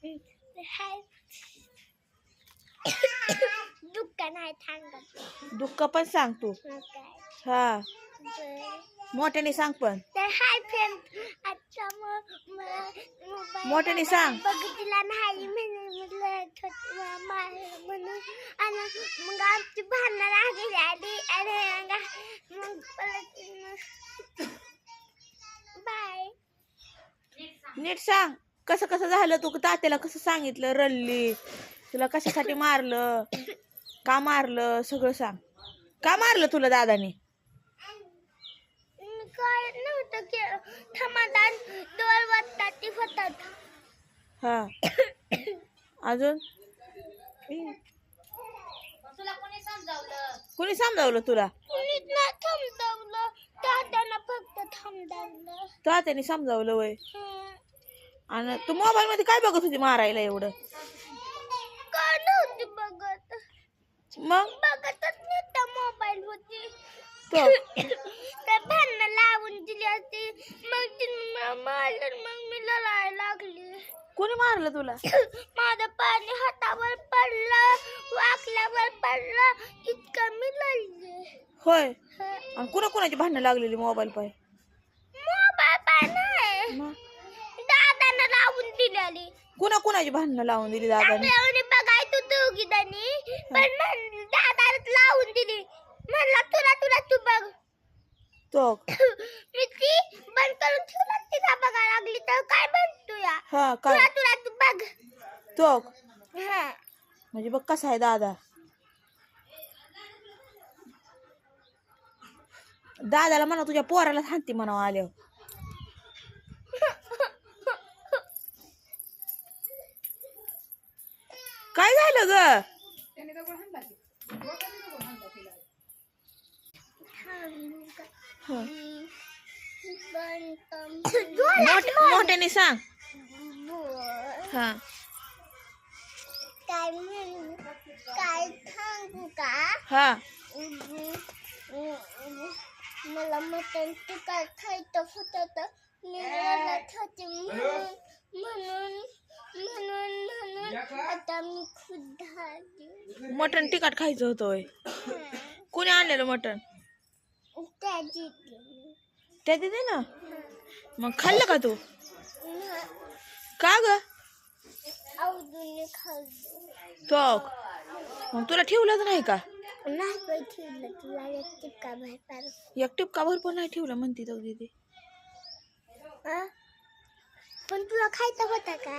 हाय दुकान आहे सांगत दुःख पण सांग तू. हा मोठ्याने सांग पण. तर हाय फ्रेंड आता मोबाईल मोठ्याने सांग. बघितला नाही म्हणून आणि मग आमची भांडणं लागली आणि मग बाय. नीट सांग कसं कसं झालं. तू तात्याला कसं सांगितलं रडली तुला कशासाठी मारलं का मारलं सगळं सांग. का मारलं तुला दादाने. काय नव्हतं की समाधान 2 वाजता ती होतात. हा अजून कोणी समजावलं तुला. कुणीच नाही थांबवलं दादानं फक्त थांबवलं. तात्याने समजावलं वय. आणि तू मोबाईल मध्ये काय बघत होती मारायला एवढं. काय नव्हती बघत मग बघतच नाही मोबाईल होती. तो तर भांडणं लावून दिली असती मग तिने मारलं मग मी लढायला लागली. कोणी मारलं तुला. माझं पाणी हातावर पडलं वाकल्यावर पडलं इतकं मी लढले. होय आणि कुणा कुणाची भांडणं लागलेली मोबाईल पाय. मोबाईल पाय नाही मग दादानं लावून दिलेली. कुणा कुणाची भांडणं लावून दिली दादाने. चांगल्याने बघाय तू दोघीजणी पण दादानं लावून दिली. म्हणला तुला तू बघ. तो मी ती बंद करून ठेवला तिला बघायला लागली तर काय बनतो या. हा काय तुला तू बघ. तो हा म्हणजे बघ कसा आहे दादा. दादाला म्हणा तुझ्या पोराला हाणती म्हणावं आल्यावर. काय झालं ग. मोठ्याने सांग. हा काय सांगू का. हा मला मटण तिखट खायचं होतं तर मी रडत होते म्हणून आता मी खुद झाली. मटण तिखट खायचं होतं होय. कोणी आणलेलं मटण. त्या दिदी ना मग खाल्लं का तू. का ग आवडून खाल्लं. तो मग तुला ठेवलंच नाही का. नाही पण ठेवलं तुला एक टिपका बाहेर. एक टिपका भर पण नाही ठेवलं म्हणते तो दीदी. पण तुला खायचं होतं का.